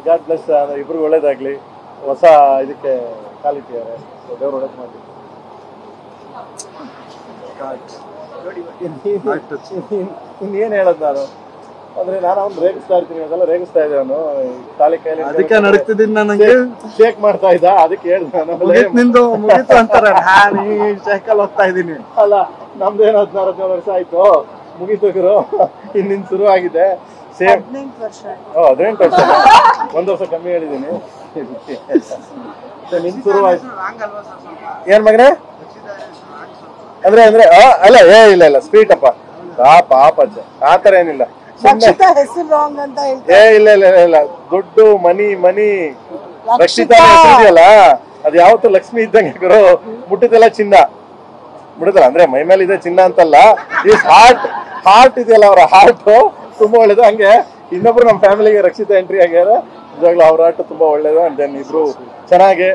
God bless, ಇಬ್ರು ಒಳ್ಳೇದಾಗ್ಲಿ, ಹೊಸ ಇದಕ್ಕೆ ಕಾಲಿಟ್ಟಿದ್ದಾರೆ, ದೇವ್ರು ಒಳ್ಳೇದು ಮಾಡಲಿ. ಇನ್ನೇನು ಹೇಳೋದು ನಾನು ಅಂದ್ರೆ, ನಾನು ಅವ್ನು ರೇಗಿಸ್ತಾ ಇರ್ತೀನಿ, ಅದೆಲ್ಲ ರೇಗಿಸ್ತಾ ಇದ್ದೆ ಅವನು ತಾಲಿ ಕೈಲಿ, ಅದಕ್ಕೆ ನಡೀತಿದ್ದೀನಿ, ನನಗೆ ಶೇಕ್ ಮಾಡ್ತಾ ಇದ್ದ, ಅದಕ್ಕೆ ಹೇಳ್ದೆ ನಿಂದು ಮುಗೀತು ಅಂತಾರೆ, ಶೇಕಲ್ಲಿ ಹೋಗ್ತಾ ಇದ್ದೀನಿ. ಅಲ್ಲ, ನಮ್ದೇನು 14 ವರ್ಷ ಆಯ್ತು, ಮುಗೀತು ಗುರು, ಇನ್ನಿನ್ ಶುರು ಆಗಿದೆ. ಸೇಮ್ 18 ವರ್ಷ, 1 ವರ್ಷ ಕಮ್ಮಿ ಹೇಳಿದ್ದೀನಿ. ನಿನ್ ಶುರು ಆಯ್ತು ಏನ್ ಮಗನೇ ಅಂದ್ರೆ ಅಂದ್ರೆ ಅಲ್ಲ, ಇಲ್ಲ ಸ್ವೀಟ್ ಅಪ್ಪ, ಪಾಪ ಅಜ್ಜ, ಆತರ ಏನಿಲ್ಲ. ಇಲ್ಲ, ದುಡ್ಡು ಮನಿ ರಕ್ಷಿತಾ ಇದೆಯಲ್ಲ, ಅದು ಯಾವತ್ತು ಲಕ್ಷ್ಮಿ ಇದ್ದಂಗೆ ಗುರು, ಮುಟ್ಟಿದೆಲ್ಲ ಚಿನ್ನ, ಮುಟ್ಟಿದಲ್ಲ ಅಂದ್ರೆ ಮೈ ಮೇಲೆ ಇದೆ ಚಿನ್ನ ಅಂತಲ್ಲ, ಈ ಹಾರ್ಟ್ ಇದೆಯಲ್ಲ, ಅವರ ಹಾರ್ಟ್ ತುಂಬಾ ಒಳ್ಳೇದು. ಹಂಗೆ ಇನ್ನೊಬ್ರು ನಮ್ಮ ಫ್ಯಾಮಿಲಿಗೆ ರಕ್ಷಿತಾ ಎಂಟ್ರಿ ಆಗ್ಯಾರ, ನಿಜವಾಗ್ಲೂ ಅವ್ರ ಆಟ ತುಂಬಾ ಒಳ್ಳೇದು. ಅಂಡ್ ದೆನ್ ಇಬ್ರು ಚೆನ್ನಾಗಿ,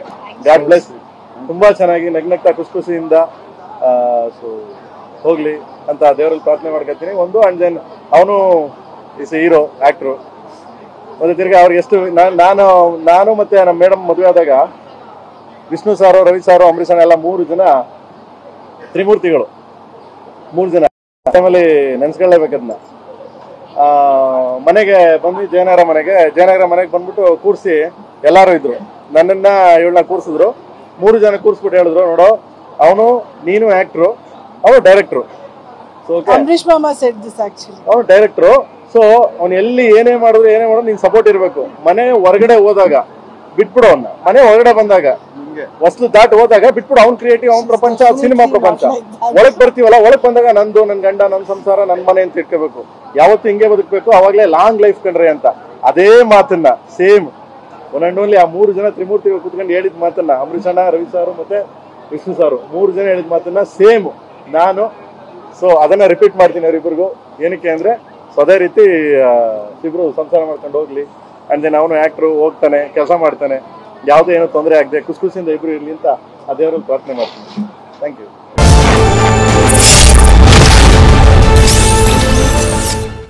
ಗಾಡ್ ಬ್ಲೆಸ್, ತುಂಬಾ ಚೆನ್ನಾಗಿ ನಗ್ನಗ್ತಾ ಖುಷಿಯಿಂದ ಸೊ ಹೋಗ್ಲಿ ಅಂತ ದೇವರಲ್ಲಿ ಪ್ರಾರ್ಥನೆ ಮಾಡ್ಕೊತೀನಿ. ಒಂದು ಅಂಡ್ ದೆನ್ ಅವನು ಇಸ್ ಹೀರೋ, ಆಕ್ಟ್ರು. ಮತ್ತೆ ತಿರ್ಗಿ ಅವ್ರಿಗೆ ಎಷ್ಟು ನಾನು ಮತ್ತೆ ನಮ್ಮ ಮೇಡಮ್ ಮದುವೆ ಆದಾಗ ವಿಷ್ಣು ಸಾರು, ರವಿ ಸಾರು, ಅಂಬರೀಷ್ ಎಲ್ಲ 3 ಜನ ತ್ರಿಮೂರ್ತಿಗಳು, 3 ಜನ ಟೈಮಲ್ಲಿ ನೆನ್ಸ್ಕೊಳ್ಳೇಬೇಕದನ್ನ. ಮನೆಗೆ ಬಂದ್ವಿ, ಜಯನಗರ ಮನೆಗೆ ಬಂದ್ಬಿಟ್ಟು ಕೂರಿಸಿ ಎಲ್ಲಾರು ಇದ್ರು, ನನ್ನನ್ನ ಇವಳನ್ನ ಕೂರಿಸಿದ್ರು. 3 ಜನ ಕೂರಿಸ್ಬಿಟ್ಟು ಹೇಳಿದ್ರು, ನೋಡೋ ಅವನು ನೀನು ಆಕ್ಟ್ರು, ಅವನು ಡೈರೆಕ್ಟ್ರು. ಅವನು ಡೈರೆಕ್ಟ್ರು, ಸೊ ಅವ್ನು ಎಲ್ಲಿ ಏನೇ ಮಾಡಿದ್ರು ನೀನ್ ಸಪೋರ್ಟ್ ಇರ್ಬೇಕು. ಮನೆ ಹೊರಗಡೆ ಹೋದಾಗ ಬಿಟ್ಬಿಡು ಅವನ್ನ, ಮನೆ ಹೊರಗಡೆ ಬಂದಾಗ ವಸ್ತು ದಾಟ್ ಹೋದಾಗ ಬಿಟ್ಬಿಡು. ಅವ್ನ್ ಕ್ರಿಯೇಟಿವ್, ಅವ್ನ್ ಪ್ರಪಂಚ, ಸಿನಿಮಾ ಪ್ರಪಂಚ. ಒಳಗ್ ಬರ್ತೀವಲ್ಲ, ಒಳಗ್ ಬಂದಾಗ ನಂದು, ನನ್ ಗಂಡ, ನನ್ ಸಂಸಾರ, ನನ್ ಮನೆ ಅಂತ ಇಟ್ಕೋಬೇಕು. ಯಾವತ್ತು ಹಿಂಗೆ ಬದುಕಬೇಕು, ಅವಾಗ್ಲೇ ಲಾಂಗ್ ಲೈಫ್ ಕಂಡ್ರೆ ಅಂತ. ಅದೇ ಮಾತನ್ನ ಸೇಮ್ ಒನ್ ಅಂಡ್ ಓನ್ಲಿ ಆ 3 ಜನ ತ್ರಿಮೂರ್ತಿಗಳು ಕುತ್ಕೊಂಡು ಹೇಳಿದ ಮಾತನ್ನ, ಅಂಬರೀಷ್ ಅಣ್ಣ, ರವಿ ಸಾರು ಮತ್ತೆ ವಿಷ್ಣು ಸಾರು 3 ಜನ ಹೇಳಿದ ಮಾತನ್ನ ಸೇಮ್ ನಾನು ಸೊ ಅದನ್ನ ರಿಪೀಟ್ ಮಾಡ್ತೀನಿ ಅವರಿಬ್ಬರಿಗೂ. ಏನಕ್ಕೆ ಅಂದ್ರೆ ಅದೇ ರೀತಿ ಇಬ್ರು ಸಂಸಾರ ಮಾಡ್ಕೊಂಡು ಹೋಗ್ಲಿ. ಅಂಡ್ ದೆನ್ ಅವನು ಆಕ್ಟ್ರು, ಹೋಗ್ತಾನೆ, ಕೆಲಸ ಮಾಡ್ತಾನೆ, ಯಾವುದೇ ಏನೋ ತೊಂದರೆ ಆಗದೆ ಖುಷಿಯಿಂದ ಇಬ್ರು ಇರ್ಲಿ ಅಂತ ಆ ದೇವರಲ್ಲಿ ಪ್ರಾರ್ಥನೆ ಮಾಡ್ತೀನಿ. Thank you.